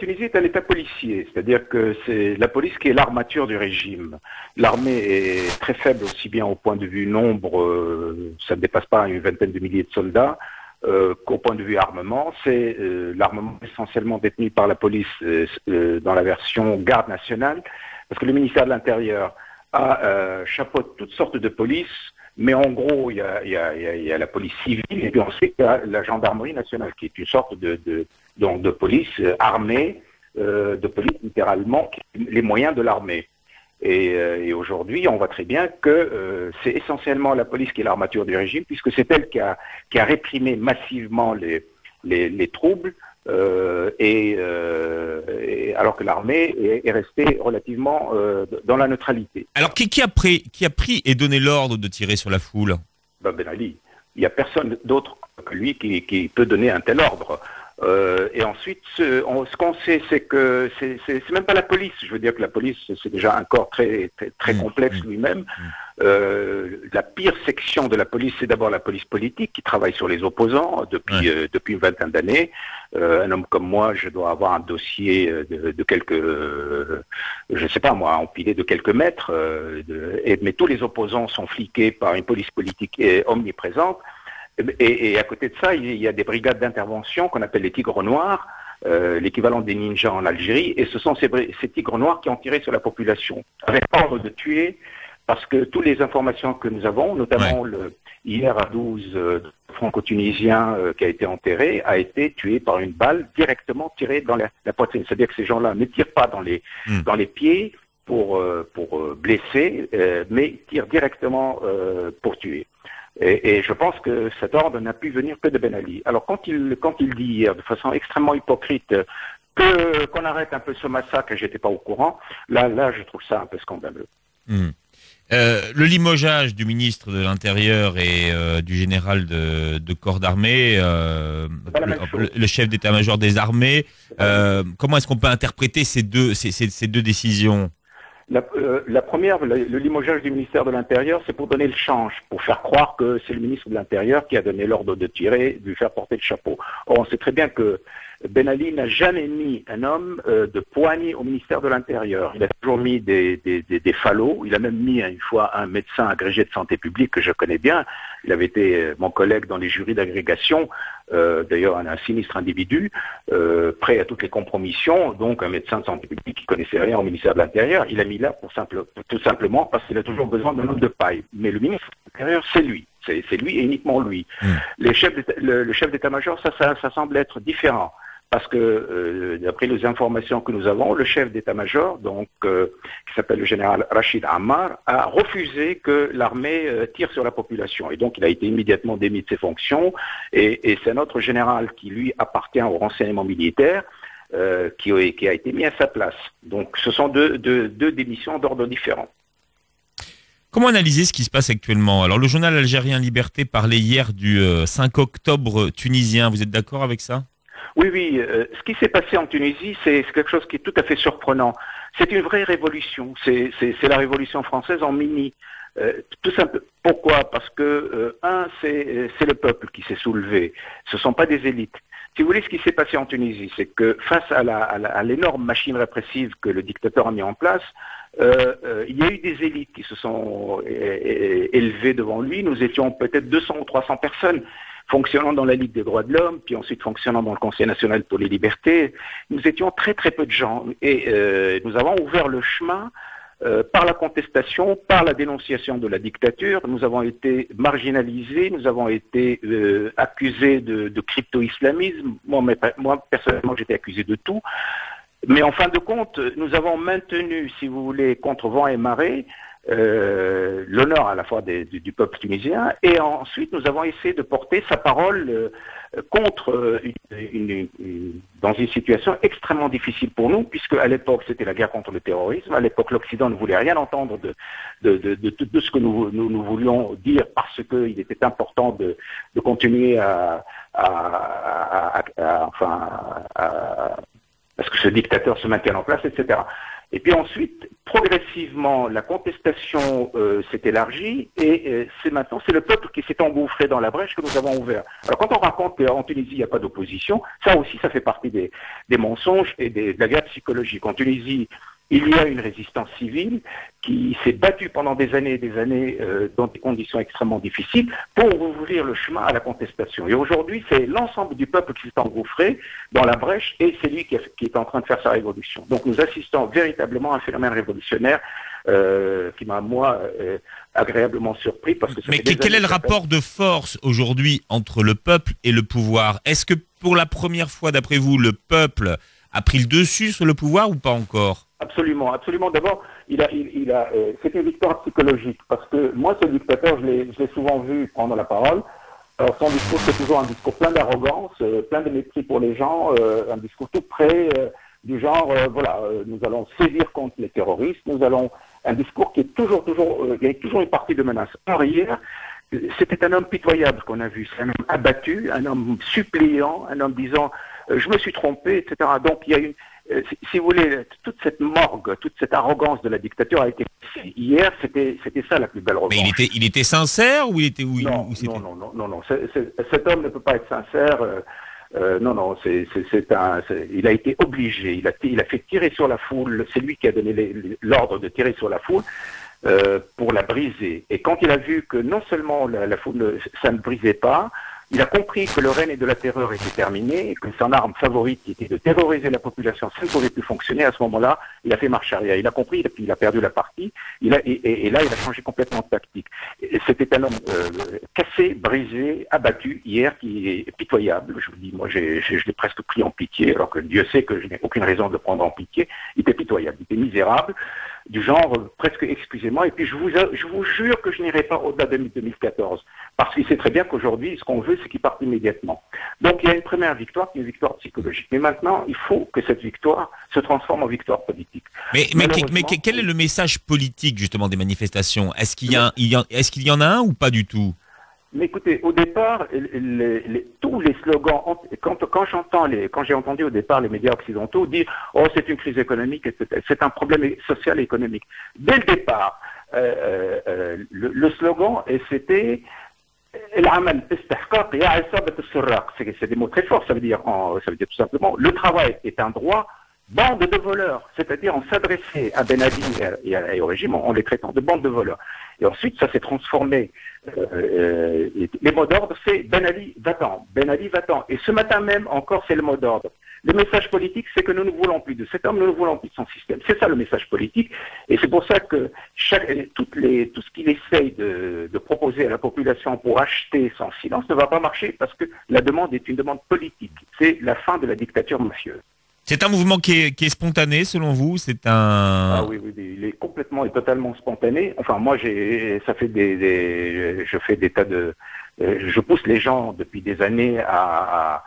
Tunisie est un État policier, c'est-à-dire que c'est la police qui est l'armature du régime. L'armée est très faible aussi bien au point de vue nombre, ça ne dépasse pas une vingtaine de milliers de soldats, qu'au point de vue armement. C'est l'armement essentiellement détenu par la police dans la version garde nationale, parce que le ministère de l'Intérieur chapeaute toutes sortes de polices, mais en gros, il y a la police civile, et puis ensuite, il y a la gendarmerie nationale, qui est une sorte de police armée, de police littéralement, les moyens de l'armée. Et aujourd'hui, on voit très bien que c'est essentiellement la police qui est l'armature du régime, puisque c'est elle qui a réprimé massivement les troubles, alors que l'armée est restée relativement dans la neutralité. Alors, qui a pris et donné l'ordre de tirer sur la foule? Ben Ali. Il n'y a personne d'autre que lui qui peut donner un tel ordre. Et ensuite, ce qu'on sait, c'est que c'est même pas la police. Je veux dire que la police, c'est déjà un corps très complexe lui-même. La pire section de la police, c'est d'abord la police politique qui travaille sur les opposants depuis une vingtaine d'années. Un homme comme moi, je dois avoir un dossier de quelques, je sais pas moi, empilé de quelques mètres. Mais tous les opposants sont fliqués par une police politique omniprésente. Et à côté de ça, il y a des brigades d'intervention qu'on appelle les tigres noirs, l'équivalent des ninjas en Algérie, et ce sont ces tigres noirs qui ont tiré sur la population, avec ordre de tuer, parce que toutes les informations que nous avons, notamment hier à 12, franco-tunisien qui a été enterré, a été tué par une balle directement tirée dans la poitrine. C'est-à-dire que ces gens-là ne tirent pas dans les pieds pour blesser, mais tirent directement pour tuer. Et je pense que cet ordre n'a pu venir que de Ben Ali. Alors quand il dit hier, de façon extrêmement hypocrite, qu'on arrête un peu ce massacre, et j'étais pas au courant, là je trouve ça un peu scandaleux. Le limogeage du ministre de l'Intérieur et du général de corps d'armée, le chef d'état-major des armées, comment est-ce qu'on peut interpréter ces deux décisions? La première, le limogeage du ministère de l'Intérieur, c'est pour donner le change, pour faire croire que c'est le ministre de l'Intérieur qui a donné l'ordre de tirer, de lui faire porter le chapeau. Or, on sait très bien que Ben Ali n'a jamais mis un homme de poigne au ministère de l'Intérieur. Il a toujours mis des fallots. Il a même mis une fois un médecin agrégé de santé publique que je connais bien. Il avait été mon collègue dans les jurys d'agrégation, d'ailleurs un sinistre individu, prêt à toutes les compromissions, donc un médecin de santé publique qui connaissait rien au ministère de l'Intérieur. Il a mis là tout simplement parce qu'il a toujours besoin d'un homme de paille. Mais le ministre de l'Intérieur, c'est lui. C'est lui et uniquement lui. Le chef d'état-major, ça semble être différent. Parce que, d'après les informations que nous avons, le chef d'état-major, donc qui s'appelle le général Rachid Ammar, a refusé que l'armée tire sur la population. Et donc, il a été immédiatement démis de ses fonctions. Et c'est notre général qui, lui, appartient au renseignement militaire, qui a été mis à sa place. Donc, ce sont deux démissions d'ordre différent. Comment analyser ce qui se passe actuellement? Alors, le journal algérien Liberté parlait hier du 5 octobre tunisien. Vous êtes d'accord avec ça? Oui, ce qui s'est passé en Tunisie, c'est quelque chose qui est tout à fait surprenant. C'est une vraie révolution. C'est la révolution française en mini. Tout simple. Pourquoi? Parce que, c'est le peuple qui s'est soulevé. Ce ne sont pas des élites. Si vous voulez, ce qui s'est passé en Tunisie, c'est que face à l'énorme machine répressive que le dictateur a mis en place, il y a eu des élites qui se sont élevées devant lui. Nous étions peut-être 200 ou 300 personnes fonctionnant dans la Ligue des droits de l'homme, puis ensuite fonctionnant dans le Conseil national pour les libertés. Nous étions très peu de gens et nous avons ouvert le chemin par la contestation, par la dénonciation de la dictature. Nous avons été marginalisés, nous avons été accusés de crypto-islamisme. Moi, personnellement, j'étais accusé de tout. Mais en fin de compte, nous avons maintenu, si vous voulez, contre vent et marée, l'honneur à la fois du peuple tunisien, et ensuite nous avons essayé de porter sa parole contre dans une situation extrêmement difficile pour nous, puisque à l'époque c'était la guerre contre le terrorisme. À l'époque, l'Occident ne voulait rien entendre de ce que nous voulions dire, parce qu'il était important de continuer à ce que ce dictateur se maintienne en place, etc. Et puis ensuite, progressivement, la contestation s'est élargie et maintenant c'est le peuple qui s'est engouffré dans la brèche que nous avons ouvert. Alors quand on raconte qu'en Tunisie il n'y a pas d'opposition, ça aussi ça fait partie des mensonges et de la guerre psychologique. En Tunisie, il y a une résistance civile qui s'est battue pendant des années et des années dans des conditions extrêmement difficiles pour ouvrir le chemin à la contestation. Et aujourd'hui, c'est l'ensemble du peuple qui s'est engouffré dans la brèche et c'est lui qui est en train de faire sa révolution. Donc nous assistons véritablement à un phénomène révolutionnaire qui m'a, moi, agréablement surpris. Parce que mais quel est le rapport de force aujourd'hui entre le peuple et le pouvoir? Est-ce que pour la première fois, d'après vous, le peuple a pris le dessus sur le pouvoir ou pas encore? Absolument, absolument. D'abord, c'est une victoire psychologique parce que moi, ce dictateur, je l'ai souvent vu prendre la parole. Alors, son discours, c'est toujours un discours plein d'arrogance, plein de mépris pour les gens, un discours tout près du genre, nous allons sévir contre les terroristes, un discours qui est il y a toujours une partie de menace. Or, hier, c'était un homme pitoyable qu'on a vu, c'est un homme abattu, un homme suppliant, un homme disant je me suis trompé, etc. Donc il y a si vous voulez, toute cette morgue, toute cette arrogance de la dictature a été hier, c'était ça la plus belle revanche. Mais il était sincère ou il était non. Cet homme ne peut pas être sincère. Il a été obligé. Il a fait tirer sur la foule. C'est lui qui a donné l'ordre de tirer sur la foule. Pour la briser. Et quand il a vu que non seulement la foule, ça ne brisait pas, il a compris que le règne de la terreur était terminé, et que son arme favorite, qui était de terroriser la population, ça ne pouvait plus fonctionner. À ce moment-là, il a fait marche arrière. Il a compris, et puis il a perdu la partie. Et là, il a changé complètement de tactique. C'était un homme cassé, brisé, abattu, hier, qui est pitoyable. Je vous dis, moi, je l'ai presque pris en pitié, alors que Dieu sait que je n'ai aucune raison de le prendre en pitié. Il était pitoyable, il était misérable, du genre, presque excusez-moi, et puis je vous jure que je n'irai pas au-delà de 2014, parce qu'il sait très bien qu'aujourd'hui, ce qu'on veut, c'est qu'il parte immédiatement. Donc il y a une première victoire, qui est une victoire psychologique. Mais maintenant, il faut que cette victoire se transforme en victoire politique. Mais quel est le message politique, justement, des manifestations? Est-ce qu'il y en a un ou pas du tout? Mais écoutez, au départ, tous les slogans, quand j'ai entendu au départ les médias occidentaux dire « Oh, c'est une crise économique, etc. » C'est un problème social et économique. Dès le départ, le slogan, c'était « c'est des mots très forts, ça veut dire tout simplement « Le travail est un droit ». Bande de voleurs, c'est-à-dire on s'adressait à Ben Ali et au régime en les traitant de bande de voleurs. Et ensuite, ça s'est transformé. Les mots d'ordre, c'est Ben Ali, va-t'en, Ben Ali, va-t'en. Et ce matin même, encore, c'est le mot d'ordre. Le message politique, c'est que nous ne voulons plus de cet homme, nous ne voulons plus de son système. C'est ça le message politique. Et c'est pour ça que tout ce qu'il essaye de proposer à la population pour acheter son silence ne va pas marcher parce que la demande est une demande politique. C'est la fin de la dictature mafieuse. C'est un mouvement qui est spontané, selon vous? Ah oui, il est complètement et totalement spontané. Enfin, moi, je pousse les gens depuis des années à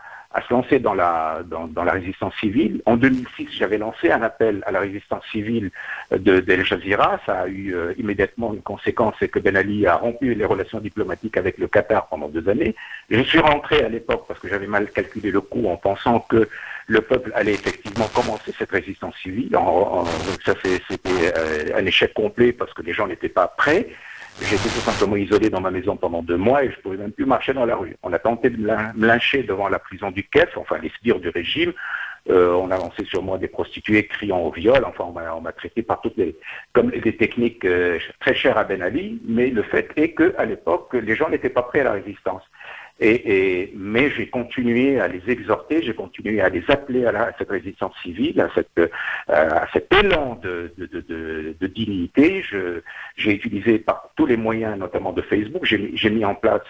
se lancer dans la résistance civile. En 2006, j'avais lancé un appel à la résistance civile d'Al Jazeera. Ça a eu immédiatement une conséquence, c'est que Ben Ali a rompu les relations diplomatiques avec le Qatar pendant 2 années. Je suis rentré à l'époque parce que j'avais mal calculé le coût en pensant que le peuple allait effectivement commencer cette résistance civile. C'était un échec complet parce que les gens n'étaient pas prêts. J'étais tout simplement isolé dans ma maison pendant 2 mois et je ne pouvais même plus marcher dans la rue. On a tenté de me lyncher devant la prison du Kef, enfin les sbires du régime. On a lancé sur moi des prostituées criant au viol. Enfin, on m'a traité par comme des techniques très chères à Ben Ali. Mais le fait est qu'à l'époque, les gens n'étaient pas prêts à la résistance. Mais j'ai continué à les exhorter, j'ai continué à les appeler à cette résistance civile, à cet élan de dignité. J'ai utilisé par tous les moyens, notamment de Facebook, j'ai mis en place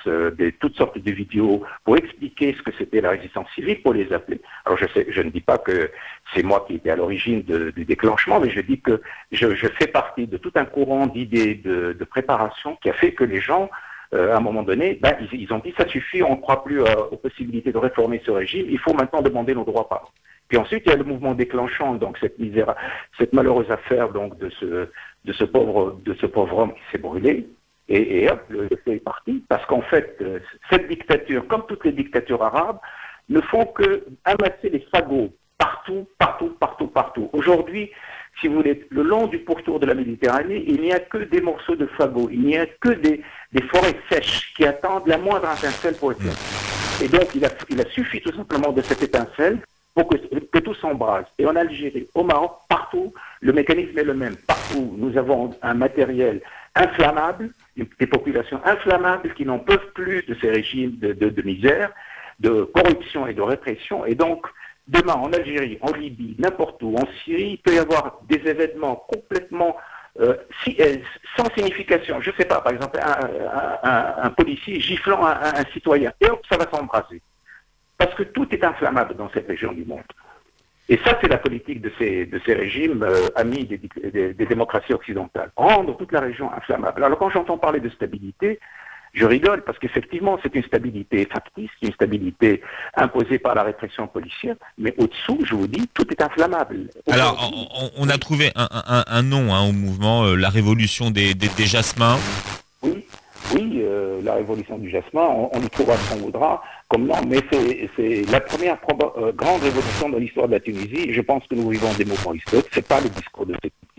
toutes sortes de vidéos pour expliquer ce que c'était la résistance civile, pour les appeler. Alors je ne dis pas que c'est moi qui étais à l'origine du déclenchement, mais je dis que je fais partie de tout un courant d'idées de préparation qui a fait que les gens à un moment donné, ils ont dit ça suffit, on ne croit plus aux possibilités de réformer ce régime, il faut maintenant demander nos droits par. Puis ensuite, il y a le mouvement déclenchant, donc cette malheureuse affaire donc de ce pauvre homme qui s'est brûlé, et hop, le feu est parti, parce qu'en fait, cette dictature, comme toutes les dictatures arabes, ne font que amasser les fagots partout. Aujourd'hui, si vous voulez, le long du pourtour de la Méditerranée, il n'y a que des morceaux de fagots, il n'y a que des forêts sèches qui attendent la moindre étincelle pour éclater. Et donc, il a suffi tout simplement de cette étincelle pour que tout s'embrase. Et en Algérie, au Maroc, partout, le mécanisme est le même. Partout, nous avons un matériel inflammable, des populations inflammables qui n'en peuvent plus de ces régimes de misère, de corruption et de répression. Et donc, demain, en Algérie, en Libye, n'importe où, en Syrie, il peut y avoir des événements complètement sans signification. Je ne sais pas, par exemple, un policier giflant un citoyen. Et hop, ça va s'embraser. Parce que tout est inflammable dans cette région du monde. Et ça, c'est la politique de ces régimes amis des démocraties occidentales. Rendre toute la région inflammable. Alors quand j'entends parler de stabilité, je rigole parce qu'effectivement, c'est une stabilité factice, une stabilité imposée par la répression policière. Mais au-dessous, je vous dis, tout est inflammable. Alors, on a trouvé un nom au mouvement, la révolution des jasmins. Oui, la révolution du jasmin, on y trouvera ce qu'on voudra comme nom, mais c'est la première grande révolution dans l'histoire de la Tunisie. Je pense que nous vivons des moments historiques. C'est pas le discours de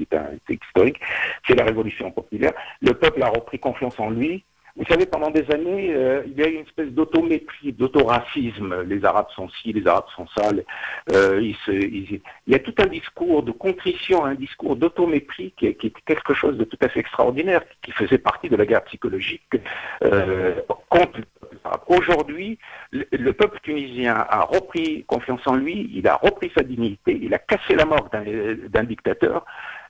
c'est historique, c'est la révolution populaire. Le peuple a repris confiance en lui. Vous savez, pendant des années, il y a eu une espèce d'automépris, d'autoracisme. Les Arabes sont ci, les Arabes sont ça. Il y a tout un discours de contrition, un discours d'automépris qui est quelque chose de tout à fait extraordinaire, qui faisait partie de la guerre psychologique contre le peuple arabe. Aujourd'hui, le peuple tunisien a repris confiance en lui, il a repris sa dignité, il a cassé la mort d'un dictateur.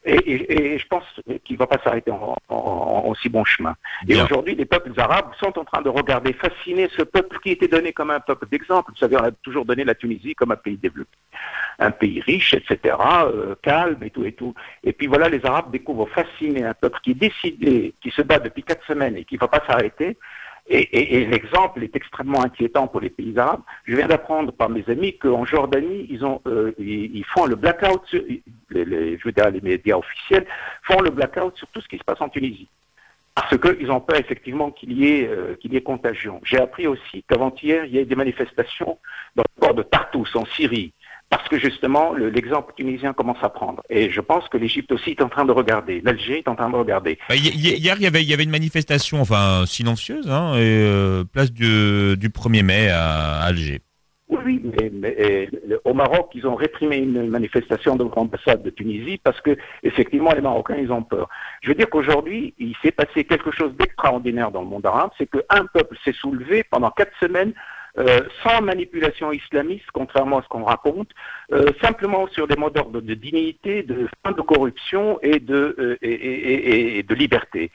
Et je pense qu'il ne va pas s'arrêter en si bon chemin. Et aujourd'hui, les peuples arabes sont en train de regarder fascinés ce peuple qui était donné comme un peuple d'exemple. Vous savez, on a toujours donné la Tunisie comme un pays développé, un pays riche, etc., calme et tout et tout. Et puis voilà, les Arabes découvrent fascinés un peuple qui est décidé, qui se bat depuis 4 semaines et qui ne va pas s'arrêter. Et l'exemple est extrêmement inquiétant pour les pays arabes. Je viens d'apprendre par mes amis qu'en Jordanie, ils font le blackout, je veux dire les médias officiels font le blackout sur tout ce qui se passe en Tunisie. Parce qu'ils ont peur effectivement qu'il y ait contagion. J'ai appris aussi qu'avant-hier, il y a eu des manifestations dans le port de Tartous, en Syrie. Parce que justement, l'exemple tunisien commence à prendre. Et je pense que l'Égypte aussi est en train de regarder. L'Algérie est en train de regarder. Hier, il y avait une manifestation, enfin silencieuse, place du 1er mai à Alger. Oui, mais au Maroc, ils ont réprimé une manifestation devant l'ambassade de Tunisie parce que, effectivement, les Marocains, ils ont peur. Je veux dire qu'aujourd'hui, il s'est passé quelque chose d'extraordinaire dans le monde arabe, c'est qu'un peuple s'est soulevé pendant 4 semaines sans manipulation islamiste, contrairement à ce qu'on raconte, simplement sur des mots d'ordre de dignité, de fin de corruption et de liberté.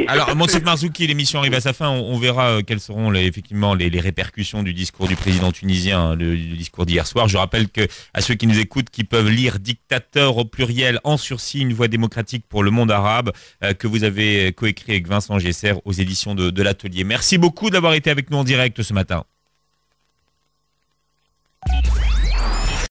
Alors, Monsef Marzouki, l'émission arrive à sa fin. On verra quelles seront effectivement les répercussions du discours du président tunisien, le discours d'hier soir. Je rappelle que à ceux qui nous écoutent, qui peuvent lire Dictateur au pluriel en sursis, une voie démocratique pour le monde arabe, que vous avez coécrit avec Vincent Gesser aux éditions de l'Atelier. Merci beaucoup d'avoir été avec nous en direct ce matin.